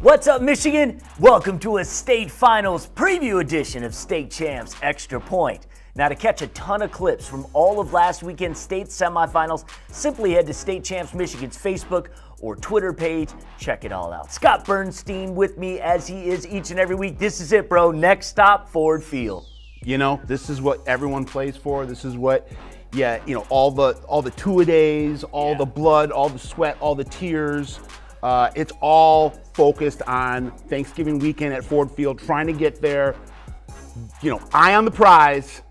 What's up, Michigan? Welcome to a state finals preview edition of State Champs Extra Point. Now, to catch a ton of clips from all of last weekend's state semifinals, simply head to State Champs Michigan's Facebook or Twitter page. Check it all out. Scott Burnstein with me as he is each and every week. This is it, bro. Next stop, Ford Field. You know, this is what everyone plays for. This is what, all the two-a-days, all the blood, all the sweat, all the tears. It's all focused on Thanksgiving weekend at Ford Field, trying to get there. Eye on the prize,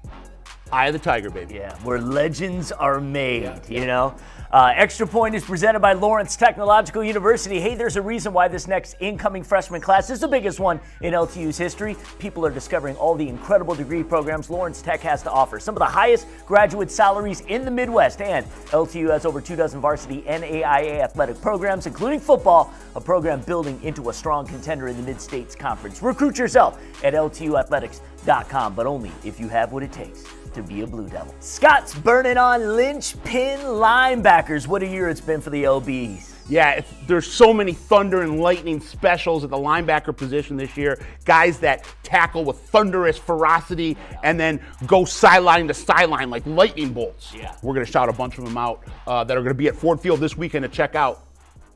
eye of the tiger, baby. Yeah, where legends are made, you know. Extra Point is presented by Lawrence Technological University. Hey, there's a reason why this next incoming freshman class is the biggest one in LTU's history. People are discovering all the incredible degree programs Lawrence Tech has to offer. Some of the highest graduate salaries in the Midwest, and LTU has over 24 varsity NAIA athletic programs, including football, a program building into a strong contender in the Mid-States Conference. Recruit yourself at LTUathletics.com, but only if you have what it takes to be a Blue Devil. Scott's burning on linchpin linebackers. What a year it's been for the LBs. Yeah, there's so many thunder and lightning specials at the linebacker position this year. Guys that tackle with thunderous ferocity and then go sideline to sideline like lightning bolts. Yeah. We're going to shout a bunch of them out that are going to be at Ford Field this weekend to check out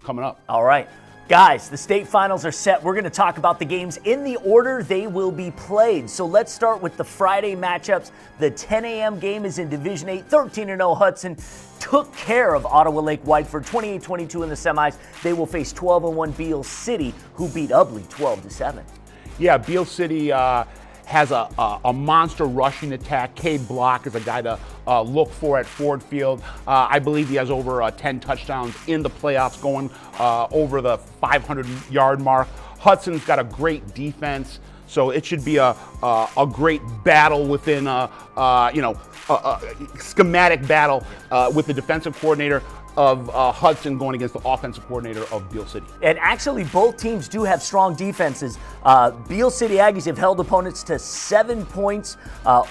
coming up. All right. Guys, the state finals are set. We're going to talk about the games in the order they will be played. So let's start with the Friday matchups. The 10 a.m. game is in Division 8. 13-0 Hudson took care of Ottawa Lake Whiteford 28-22 in the semis. They will face 12-1 Beal City, who beat Ubley 12-7. Yeah, Beal City has a monster rushing attack. Cade Block is a guy to look for at Ford Field. I believe he has over 10 touchdowns in the playoffs, going over the 500-yard mark. Hudson's got a great defense, so it should be a great battle within a schematic battle with the defensive coordinator of Hudson going against the offensive coordinator of Beal City. And actually, both teams do have strong defenses. Beal City Aggies have held opponents to 7 points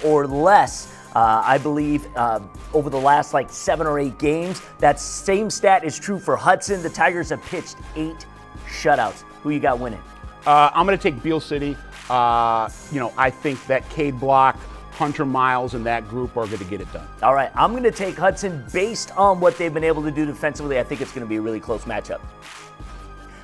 or less, I believe, over the last 7 or 8 games. That same stat is true for Hudson. The Tigers have pitched 8 shutouts. Who you got winning? I'm going to take Beal City. I think that Cade Block, Hunter Miles, and that group are going to get it done. All right, I'm going to take Hudson based on what they've been able to do defensively. I think it's going to be a really close matchup.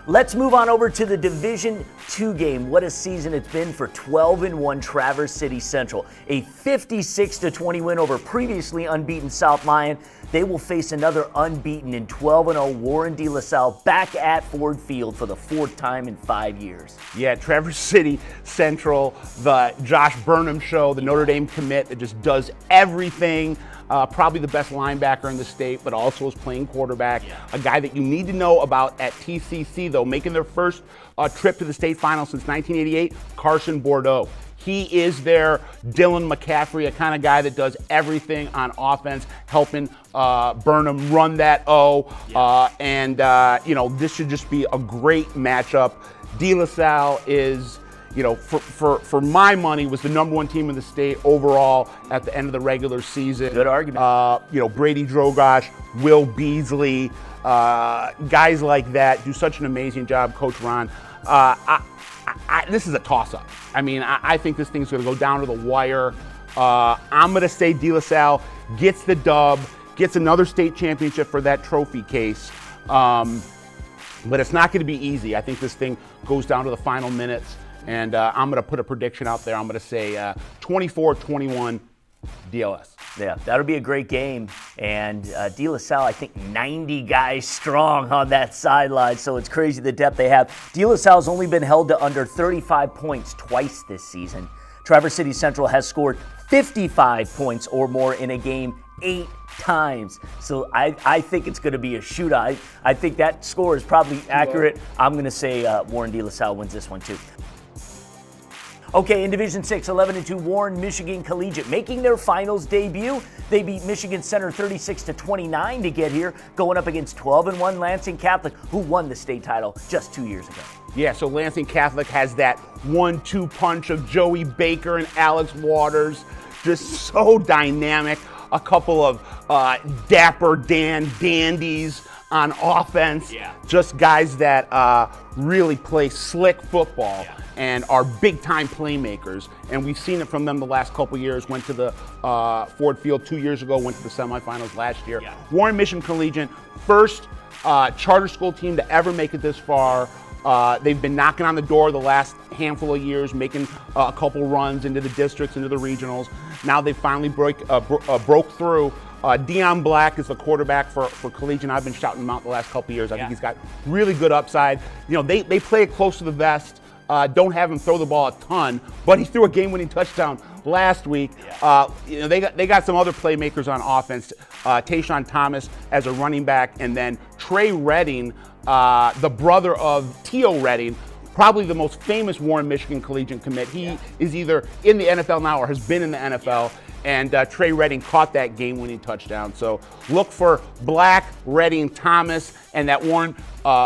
Let's move on over to the Division II game. What a season it's been for 12-1 Traverse City Central. A 56-20 win over previously unbeaten South Lyon. They will face another unbeaten and 12-0 Warren De La Salle back at Ford Field for the 4th time in 5 years. Yeah, Traverse City Central, the Josh Burnham show, the Notre Dame commit that just does everything. Probably the best linebacker in the state, but also is playing quarterback. Yeah. A guy that you need to know about at TCC, though, making their first trip to the state final since 1988, Carson Bordeaux. He is their Dylan McCaffrey, a kind of guy that does everything on offense, helping Burnham run that O. Yeah. This should just be a great matchup. De La Salle is, for my money, was the #1 team in the state overall at the end of the regular season. Good argument. Brady Drogosh, Will Beasley, guys like that do such an amazing job. Coach Ron. This is a toss-up. I mean, I think this thing's going to go down to the wire. I'm going to say De La Salle gets the dub, gets another state championship for that trophy case. But it's not going to be easy. I think this thing goes down to the final minutes. And I'm going to put a prediction out there. I'm going to say 24-21 DLS. Yeah, that'll be a great game. And De La Salle, I think 90 guys strong on that sideline, so it's crazy the depth they have. De La Salle's only been held to under 35 points twice this season. Traverse City Central has scored 55 points or more in a game 8 times. So I think it's going to be a shootout. I think that score is probably accurate. I'm going to say Warren De La Salle wins this one too. Okay, in Division 6, 11-2 Warren Michigan Collegiate making their finals debut. They beat Michigan Center 36-29 to get here, going up against 12-1 Lansing Catholic, who won the state title just 2 years ago. Yeah, so Lansing Catholic has that 1-2 punch of Joey Baker and Alex Waters, just so dynamic. A couple of Dapper Dan dandies on offense. Yeah. Just guys that really play slick football and are big-time playmakers. And we've seen it from them the last couple years. Went to the Ford Field 2 years ago, went to the semifinals last year. Yeah. Warren Mission Collegiate, first charter school team to ever make it this far. They've been knocking on the door the last handful of years, making a couple runs into the districts, into the regionals. Now they finally broke through. Deion Black is the quarterback for Collegiate. I've been shouting him out the last couple of years. I think he's got really good upside. You know, they play it close to the vest. Don't have him throw the ball a ton, but he threw a game-winning touchdown last week. You know, they got some other playmakers on offense. Tayshawn Thomas as a running back, and then Trey Redding, the brother of Tio Redding, probably the most famous Warren Michigan Collegiate commit. He is either in the NFL now or has been in the NFL. And Trey Redding caught that game-winning touchdown. So look for Black, Redding, Thomas, and that Warren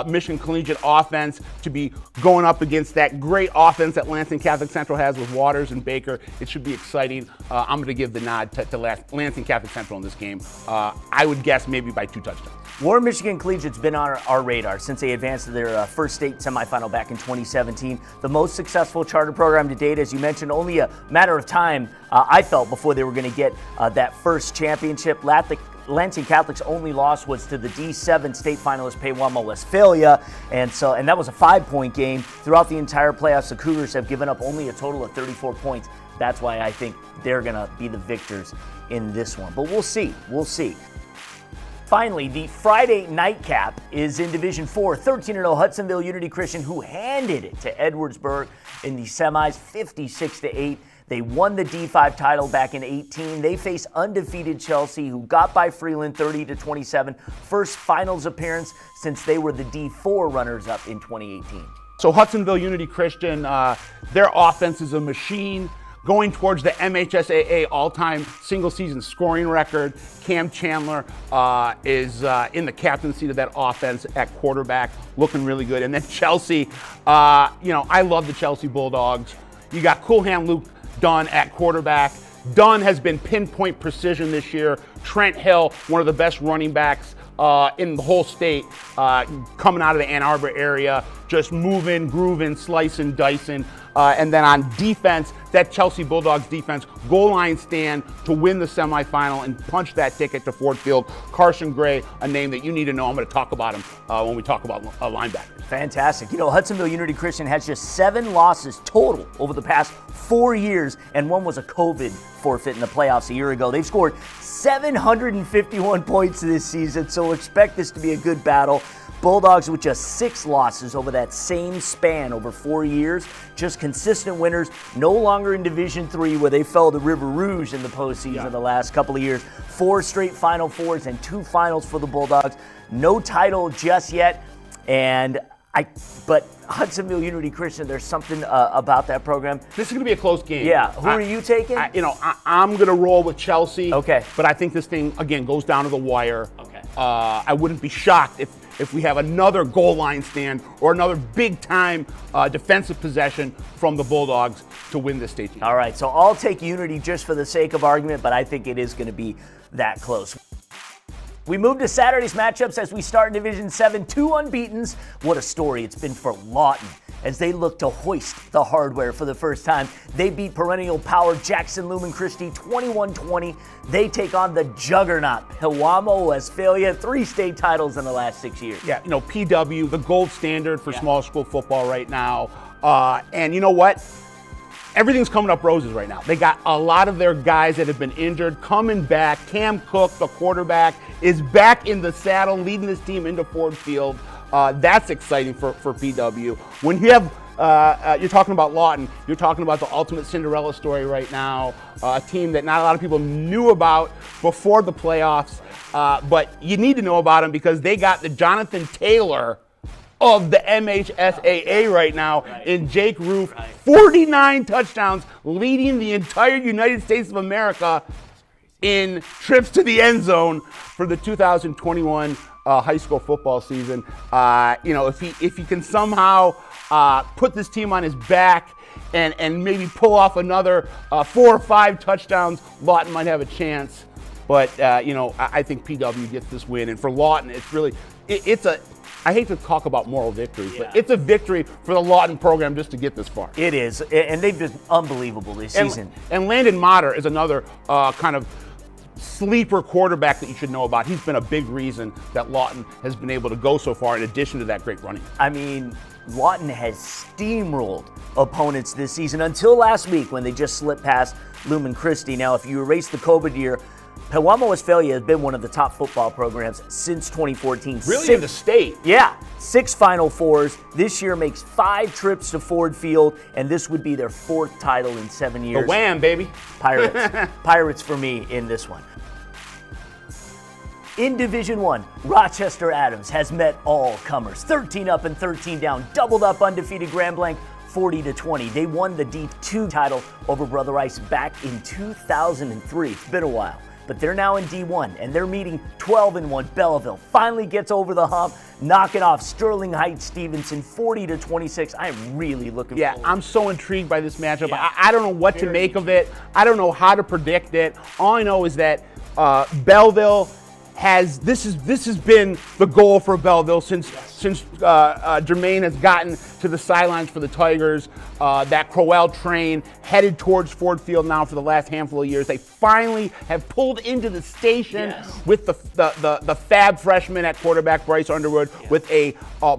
Michigan Collegiate offense to be going up against that great offense that Lansing Catholic Central has with Waters and Baker. It should be exciting. I'm going to give the nod to Lansing Catholic Central in this game. I would guess maybe by 2 touchdowns. Warren Michigan Collegiate's been on our radar since they advanced to their first state semifinal back in 2017. The most successful charter program to date, as you mentioned. Only a matter of time, I felt, before they were going to get that first championship. Lansing Catholic's only loss was to the D7 state finalist Pewaukee, Westphalia, and that was a 5-point game. Throughout the entire playoffs, the Cougars have given up only a total of 34 points. That's why I think they're going to be the victors in this one. But we'll see. We'll see. Finally, the Friday nightcap is in Division 4. 13-0 Hudsonville Unity Christian, who handed it to Edwardsburg in the semis, 56-8. They won the D5 title back in 18. They face undefeated Chelsea, who got by Freeland 30-27. First finals appearance since they were the D4 runners-up in 2018. So Hudsonville Unity Christian, their offense is a machine. Going towards the MHSAA all-time single-season scoring record. Cam Chandler is in the captain seat of that offense at quarterback, looking really good. And then Chelsea, you know, I love the Chelsea Bulldogs. You got Cool Hand Luke Dunn at quarterback. Dunn has been pinpoint precision this year. Trent Hill, one of the best running backs in the whole state, coming out of the Ann Arbor area, just moving, grooving, slicing, dicing. And then on defense, that Chelsea Bulldogs defense, goal line stand to win the semifinal and punch that ticket to Ford Field. Carson Gray, a name that you need to know. I'm going to talk about him when we talk about linebackers. Fantastic. You know, Hudsonville Unity Christian has just 7 losses total over the past 4 years, and one was a COVID forfeit in the playoffs a year ago. They've scored 751 points this season, so expect this to be a good battle. Bulldogs with just 6 losses over that same span over 4 years. Just consistent winners, no longer in Division 3 where they fell to River Rouge in the postseason the last couple of years. 4 straight Final Fours and 2 finals for the Bulldogs. No title just yet, but Hudsonville Unity Christian, there's something about that program. This is going to be a close game. Yeah, who are you taking? I'm going to roll with Chelsea. Okay. But I think this thing, again, goes down to the wire. Okay. I wouldn't be shocked if we have another goal line stand or another big-time defensive possession from the Bulldogs to win this state. All right, so I'll take Unity just for the sake of argument, but I think it is going to be that close. We move to Saturday's matchups as we start in Division 7. 2 unbeatens. What a story it's been for Lawton as they look to hoist the hardware for the first time. They beat perennial power Jackson Lumen Christi 21-20. They take on the juggernaut Pewaukee, Westphalia. 3 state titles in the last 6 years. Yeah, you know, PW, the gold standard for small school football right now. And you know what? Everything's coming up roses right now. They got a lot of their guys that have been injured coming back. Cam Cook, the quarterback, is back in the saddle, leading this team into Ford Field. That's exciting for PW. When you have, you're talking about Lawton, you're talking about the ultimate Cinderella story right now, a team that not a lot of people knew about before the playoffs, but you need to know about them because they got the Jonathan Taylor of the MHSAA right now in Jake Roof. 49 touchdowns, leading the entire United States of America in trips to the end zone for the 2021 high school football season. You know, if he can somehow put this team on his back and maybe pull off another 4 or 5 touchdowns, Lawton might have a chance But, you know, I think PW gets this win. And for Lawton, it's really, I hate to talk about moral victories, but it's a victory for the Lawton program just to get this far. It is, and they've been unbelievable this season. And Landon Motter is another kind of sleeper quarterback that you should know about. He's been a big reason that Lawton has been able to go so far in addition to that great running. I mean, Lawton has steamrolled opponents this season until last week when they just slipped past Lumen Christi. Now, if you erase the COVID year, Pewamo Westphalia has been one of the top football programs since 2014. Really in the state? Yeah, 6 Final Fours. This year makes 5 trips to Ford Field, and this would be their 4th title in 7 years. The Wham, baby. Pirates. Pirates for me in this one. In Division I, Rochester Adams has met all comers. 13 up and 13 down, doubled up undefeated Grand Blanc 40-20. They won the D2 title over Brother Rice back in 2003. It's been a while. But they're now in D1, and they're meeting 12-1 Belleville. Finally gets over the hump, knocking off Sterling Heights Stevenson 40-26. I'm really looking forward. Yeah, I'm so intrigued by this matchup. Yeah. I don't know what to make of it. I don't know how to predict it. All I know is that Belleville has this has been the goal for Belleville since Jermaine has gotten to the sidelines for the Tigers. That Crowell train headed towards Ford Field now for the last handful of years. They finally have pulled into the station with the fab freshman at quarterback Bryce Underwood with a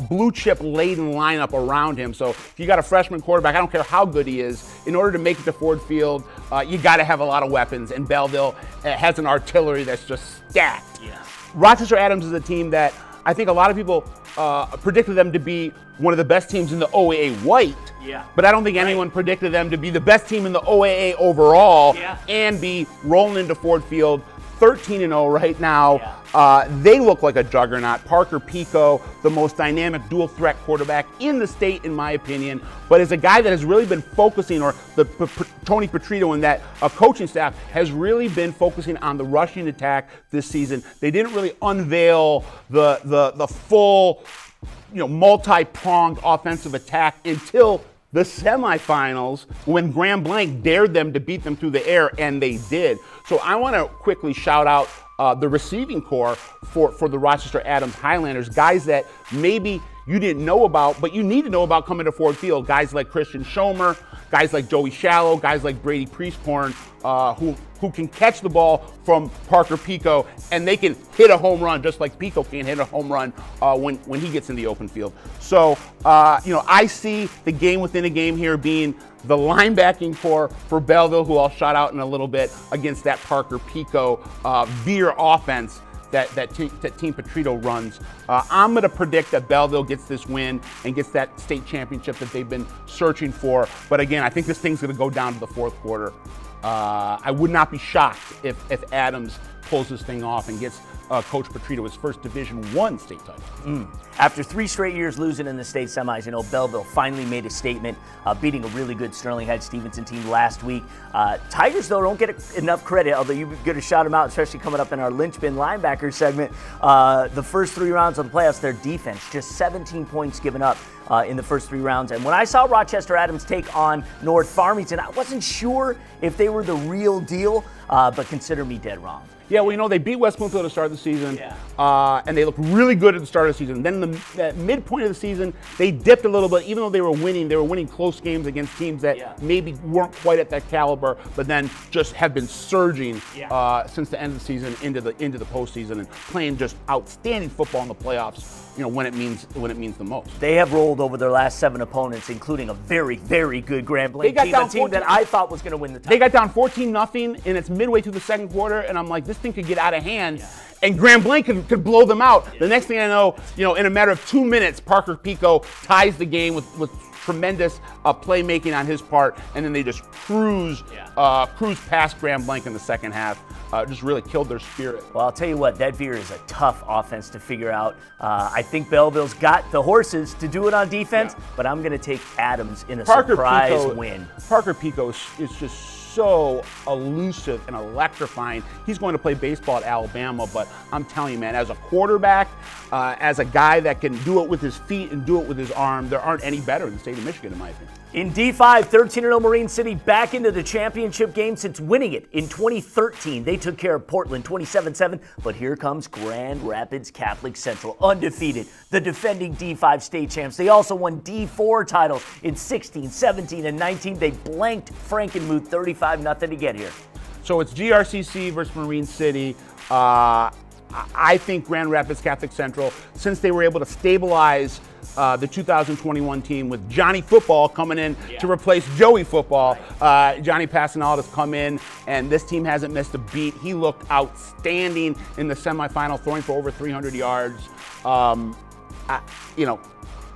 blue chip laden lineup around him. So if you got a freshman quarterback, I don't care how good he is, in order to make it to Ford Field, you got to have a lot of weapons. And Belleville has an artillery that's just stacked. Rochester Adams is a team that I think a lot of people predicted them to be one of the best teams in the OAA White, but I don't think anyone predicted them to be the best team in the OAA overall and be rolling into Ford Field 13-0 right now. They look like a juggernaut. Parker Pico, the most dynamic dual threat quarterback in the state, in my opinion, but is a guy that has really been focusing, or Tony Petrito and that coaching staff has really been focusing on the rushing attack this season. They didn't really unveil the full, multi-pronged offensive attack until the semifinals, when Grand Blanc dared them to beat them through the air, and they did. So I want to quickly shout out the receiving corps for the Rochester Adams Highlanders, guys that maybe you didn't know about, but you need to know about coming to Ford Field. Guys like Christian Schomer, guys like Joey Shallow, guys like Brady Priestcorn, who can catch the ball from Parker Pico, and they can hit a home run just like Pico can hit a home run when he gets in the open field. So, I see the game within a game here being the linebacking core for Belleville, who I'll shout out in a little bit, against that Parker Pico veer offense that Team Petrito runs. I'm going to predict that Belleville gets this win and gets that state championship that they've been searching for. But again, I think this thing's going to go down to the 4th quarter. I would not be shocked if Adams pulls this thing off and gets Coach Petrito his first Division I state title. After 3 straight years losing in the state semis, Belleville finally made a statement, beating a really good Sterling Heights Stevenson team last week. Tigers, though, don't get enough credit, although you got to shout them out, especially coming up in our linchpin linebacker segment. The first 3 rounds of the playoffs, their defense, just 17 points given up in the first 3 rounds. And when I saw Rochester Adams take on North Farmington, I wasn't sure if they were the real deal, but consider me dead wrong. Yeah, well, they beat West Bloomfield at the start of the season, and they looked really good at the start of the season. Then the midpoint of the season, they dipped a little bit. Even though they were winning close games against teams that maybe weren't quite at that caliber, but then just have been surging since the end of the season into the postseason and playing just outstanding football in the playoffs. When it means the most. They have rolled over their last 7 opponents, including a very, very good Grand Blanc team, a team that I thought was going to win the title. They got down 14-0, and it's midway through the 2nd quarter, and I'm like, this thing could get out of hand, and Grand Blanc could blow them out. The next thing I know, in a matter of 2 minutes, Parker Pico ties the game with tremendous playmaking on his part, and then they just cruise past Grand Blanc in the second half. Just really killed their spirit. Well, I'll tell you what, that veer is a tough offense to figure out. I think Belleville's got the horses to do it on defense, but I'm going to take Adams in a surprise win. Parker Pico is just so elusive and electrifying. He's going to play baseball at Alabama, but I'm telling you, man, as a quarterback, as a guy that can do it with his feet and do it with his arm, there aren't any better in the state of Michigan, in my opinion. In D5, 13-0 Marine City back into the championship game since winning it in 2013. They took care of Portland 27-7, but here comes Grand Rapids Catholic Central, undefeated, the defending D5 state champs. They also won D4 titles in 16, 17, and 19. They blanked Frankenmuth 35-0 to get here. So it's GRCC versus Marine City. I think Grand Rapids Catholic Central, since they were able to stabilize the 2021 team with Johnny Football coming in to replace Joey Football. Johnny Passanal has come in, and this team hasn't missed a beat. He looked outstanding in the semifinal, throwing for over 300 yards. You know,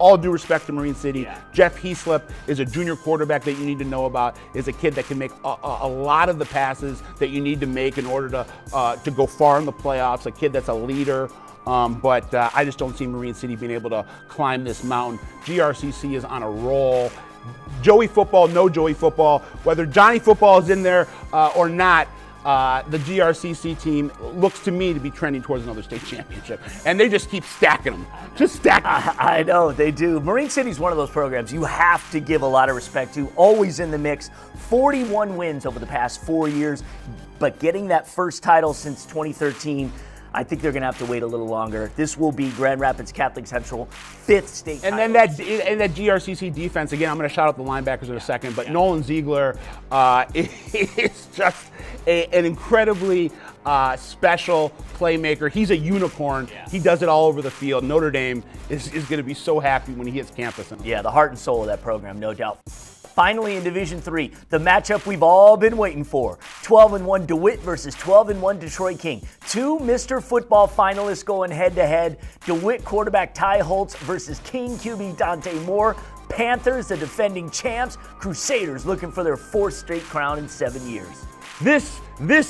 all due respect to Marine City, Jeff Heaslip is a junior quarterback that you need to know about, is a kid that can make a lot of the passes that you need to make in order to go far in the playoffs, a kid that's a leader. But I just don't see Marine City being able to climb this mountain. GRCC is on a roll. Joey Football, no Joey Football. Whether Johnny Football is in there or not, the GRCC team looks to me to be trending towards another state championship. And they just keep stacking them. Just stacking them. I know, they do. Marine City is one of those programs you have to give a lot of respect to. Always in the mix. 41 wins over the past 4 years. But getting that first title since 2013, I think they're going to have to wait a little longer. This will be Grand Rapids Catholic Central 5th state title. And then that GRCC defense, again, I'm going to shout out the linebackers in a second, but Nolan Ziegler is just an incredibly special playmaker. He's a unicorn. He does it all over the field. Notre Dame is going to be so happy when he hits campus. Yeah, the heart and soul of that program, no doubt. Finally, in Division III, the matchup we've all been waiting for. 12-1 DeWitt versus 12-1 Detroit King. Two Mr. Football finalists going head-to-head. DeWitt quarterback Ty Holtz versus King QB Dante Moore. Panthers, the defending champs. Crusaders looking for their 4th straight crown in 7 years. This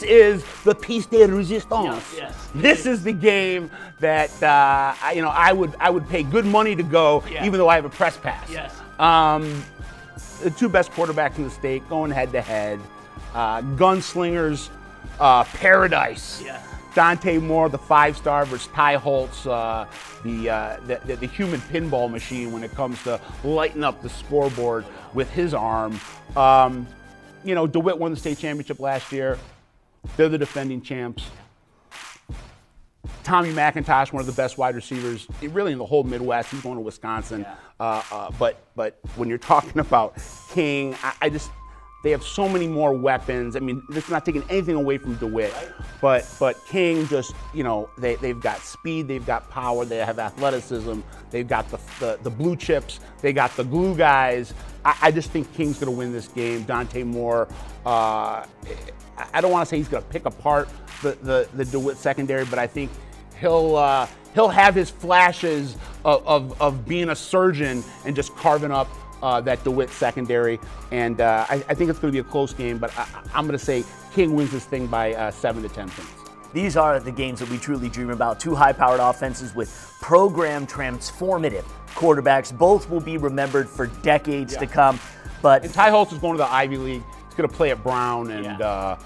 is the piece de resistance. Yes. This is the game that you know, I would pay good money to go, even though I have a press pass. Yes. The two best quarterbacks in the state going head-to-head. Gunslingers paradise. Dante Moore, the 5-star, versus Ty Holtz, the human pinball machine when it comes to lighting up the scoreboard with his arm. You know, DeWitt won the state championship last year. They're the defending champs. Tommy McIntosh, one of the best wide receivers, really in the whole Midwest. He's going to Wisconsin. But when you're talking about King, they have so many more weapons. I mean, this is not taking anything away from DeWitt, but King just, you know, they've got speed, they've got power, they have athleticism, they've got the blue chips, they got the glue guys. I just think King's going to win this game. Dante Moore, I don't want to say he's going to pick apart the DeWitt secondary, but I think he'll have his flashes of being a surgeon and just carving up that DeWitt secondary. And I think it's going to be a close game, but I'm going to say King wins this thing by 7 to 10 points. These are the games that we truly dream about. Two high-powered offenses with program transformative quarterbacks. Both will be remembered for decades to come. And Ty Holtz is going to the Ivy League. He's going to play at Brown. And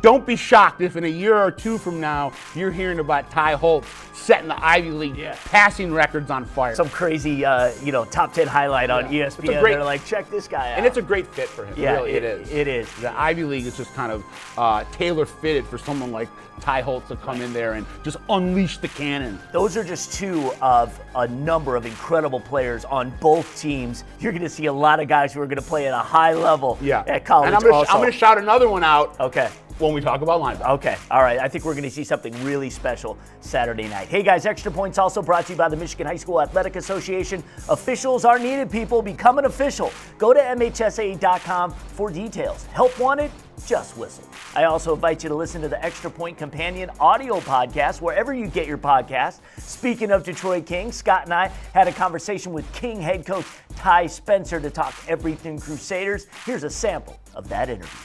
don't be shocked if in a year or two from now you're hearing about Ty Holtz setting the Ivy League passing records on fire. Some crazy, you know, top 10 highlight on ESPN. They're like, check this guy out. And it's a great fit for him. Yeah, really, it is. It is. The Ivy League is just kind of tailor-fitted for someone like Ty Holtz to come in there and just unleash the cannon. Those are just two of a number of incredible players on both teams. You're going to see a lot of guys who are going to play at a high level at college. And I'm going to shout another one out. Okay. When we talk about linebackers. Okay, all right. I think we're going to see something really special Saturday night. Hey guys, Extra Points also brought to you by the Michigan High School Athletic Association. Officials are needed, people. Become an official. Go to MHSAA.com for details. Help wanted? Just whistle. I also invite you to listen to the Extra Point Companion audio podcast wherever you get your podcast. Speaking of Detroit King, Scott and I had a conversation with King head coach Ty Spencer to talk everything Crusaders. Here's a sample of that interview.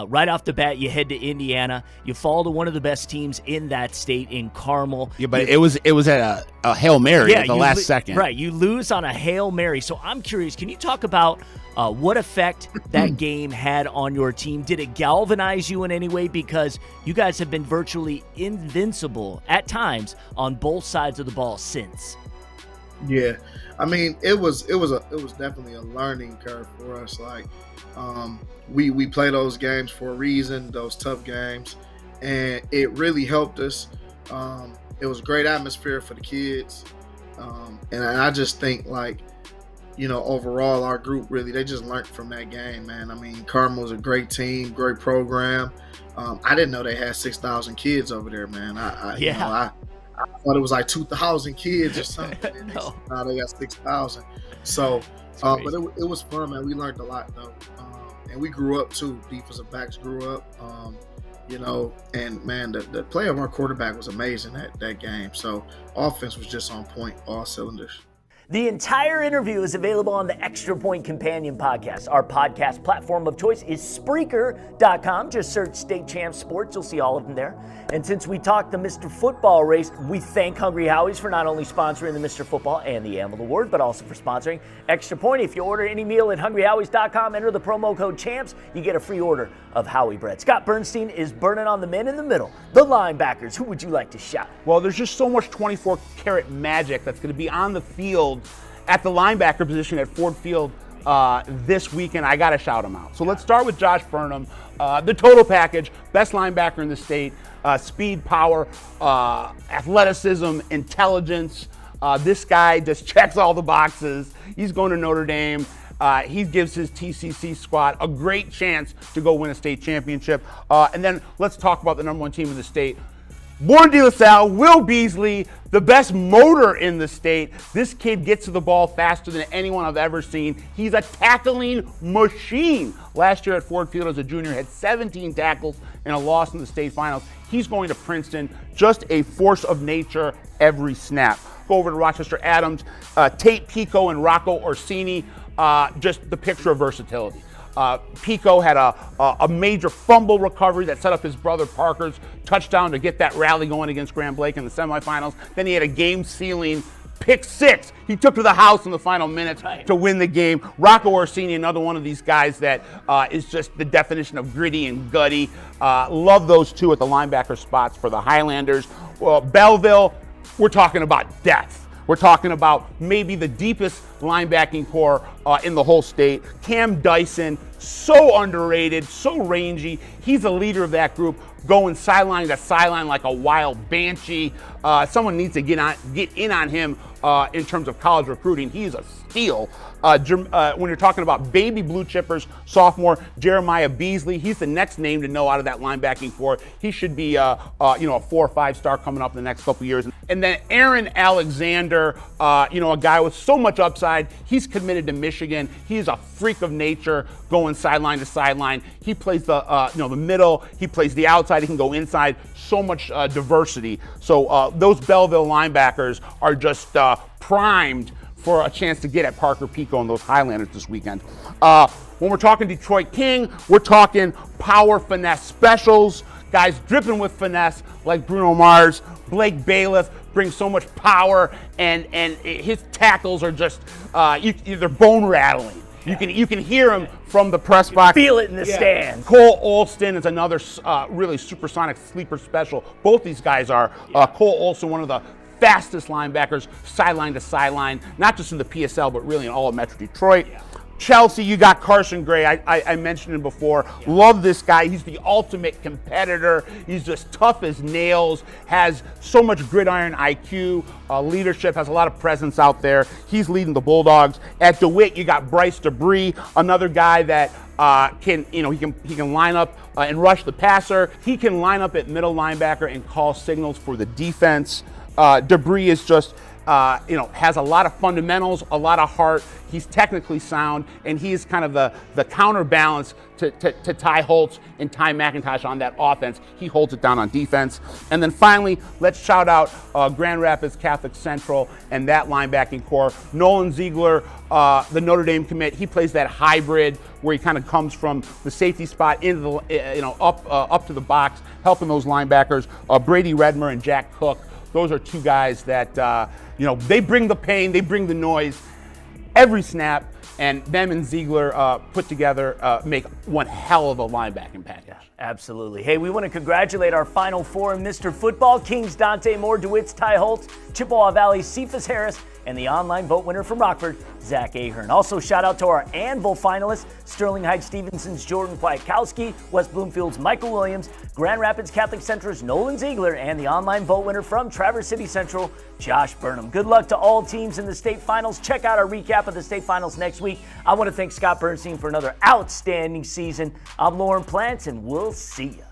Right off the bat, you head to Indiana. You fall to one of the best teams in that state in Carmel. Yeah, but it was at a Hail Mary at the last second. Right, you lose on a Hail Mary. So I'm curious, can you talk about what effect that game had on your team? Did it galvanize you in any way? Because you guys have been virtually invincible at times on both sides of the ball since. Yeah, I mean, it was definitely a learning curve for us. Like, we play those games for a reason, those tough games, and it really helped us. It was a great atmosphere for the kids, and I just think, like, overall our group they just learned from that game, man. I mean, Carmel was a great team, great program. I didn't know they had 6,000 kids over there, man. I thought it was like 2,000 kids or something. No. Now they got 6,000. So, but it was fun, man. We learned a lot, though. And we grew up, too. Defensive backs grew up, and, man, the play of our quarterback was amazing that game. So, offense was just on point, all cylinders. The entire interview is available on the Extra Point Companion podcast. Our podcast platform of choice is Spreaker.com. Just search State Champs Sports. You'll see all of them there. And since we talked the Mr. Football race, we thank Hungry Howie's for not only sponsoring the Mr. Football and the Amble Award, but also for sponsoring Extra Point. If you order any meal at HungryHowies.com, enter the promo code CHAMPS, you get a free order of Howie bread. Scott Burnstein is burning on the men in the middle, the linebackers. Who would you like to shout? Well, there's just so much 24-karat magic that's going to be on the field at the linebacker position at Ford Field this weekend. I got to shout him out. So let's start with Josh Burnham, the total package, best linebacker in the state, speed, power, athleticism, intelligence. This guy just checks all the boxes. He's going to Notre Dame. He gives his TCC squad a great chance to go win a state championship. And then let's talk about the #1 team in the state. Born de La Salle, Will Beasley, the best motor in the state. This kid gets to the ball faster than anyone I've ever seen. He's a tackling machine. Last year at Ford Field as a junior, had 17 tackles and a loss in the state finals. He's going to Princeton, just a force of nature every snap. Go over to Rochester Adams, Tate Pico and Rocco Orsini, just the picture of versatility. Pico had a major fumble recovery that set up his brother Parker's touchdown to get that rally going against Grand Blake in the semifinals. Then he had a game-sealing pick six he took to the house in the final minutes to win the game. Rocco Orsini, another one of these guys that is just the definition of gritty and gutty. Love those two at the linebacker spots for the Highlanders. Belleville, we're talking about depth. We're talking about maybe the deepest linebacking core in the whole state. Cam Dyson, so underrated, so rangy. He's the leader of that group, going sideline to sideline like a wild banshee. Someone needs to get in on him in terms of college recruiting. He's a steal. When you're talking about baby blue chippers, sophomore Jeremiah Beasley, he's the next name to know out of that linebacking core. He should be a 4 or 5 star coming up in the next couple years. And then Aaron Alexander, a guy with so much upside. He's committed to Michigan. He's a freak of nature, going sideline to sideline. He plays the middle. He plays the outside. He can go inside. So much diversity. So those Belleville linebackers are just primed for a chance to get at Parker Pico and those Highlanders this weekend. When we're talking Detroit King, we're talking power finesse specials. Guys dripping with finesse like Bruno Mars. Blake Bailiff brings so much power, and his tackles are just they're bone rattling. You can hear him from the press box. Feel it in the stands. Cole Olston is another really supersonic sleeper special. Both these guys are. Cole Olston, one of the fastest linebackers, sideline to sideline, not just in the PSL, but really in all of Metro Detroit. Chelsea, you got Carson Gray. I mentioned him before. Love this guy. He's the ultimate competitor. He's just tough as nails, has so much gridiron IQ, leadership, has a lot of presence out there. He's leading the Bulldogs. At DeWitt, you got Bryce Debris, another guy that he can line up and rush the passer. He can line up at middle linebacker and call signals for the defense. Debris is just has a lot of fundamentals, a lot of heart. He's technically sound, and he is kind of the counterbalance to Ty Holtz and Ty McIntosh on that offense. He holds it down on defense. And then finally, let's shout out Grand Rapids Catholic Central and that linebacking core. Nolan Ziegler, the Notre Dame commit, he plays that hybrid where he kind of comes from the safety spot into the up to the box, helping those linebackers. Brady Redmer and Jack Cook. Those are two guys that, they bring the pain, they bring the noise every snap, and them and Ziegler put together make one hell of a linebacking package. Yeah, absolutely. Hey, we want to congratulate our Final Four in Mr. Football. Kings Dante Moore, DeWitt's Ty Holtz, Chippewa Valley Cephas Harris, and the online vote winner from Rockford, Zach Ahern. Also, shout out to our Anvil finalists, Sterling Heights Stevenson's Jordan Kwiatkowski, West Bloomfield's Michael Williams, Grand Rapids Catholic Center's Nolan Ziegler, and the online vote winner from Traverse City Central, Josh Burnham. Good luck to all teams in the state finals. Check out our recap of the state finals next week. I want to thank Scott Bernstein for another outstanding season. I'm Lauren Plants, and we'll see you.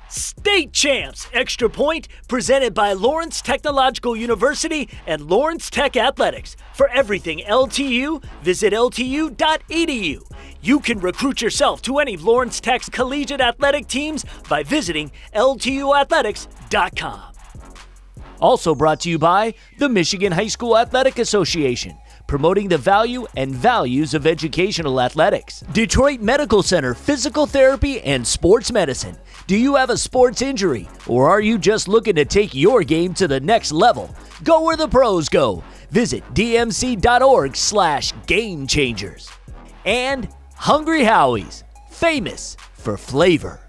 State Champs Extra Point, presented by Lawrence Technological University and Lawrence Tech Athletics. For everything LTU, visit ltu.edu. You can recruit yourself to any of Lawrence Tech's collegiate athletic teams by visiting ltuathletics.com. Also brought to you by the Michigan High School Athletic Association, promoting the value and values of educational athletics. Detroit Medical Center Physical Therapy and Sports Medicine. Do you have a sports injury, or are you just looking to take your game to the next level? Go where the pros go. Visit dmc.org/gamechangers. And Hungry Howie's, famous for flavor.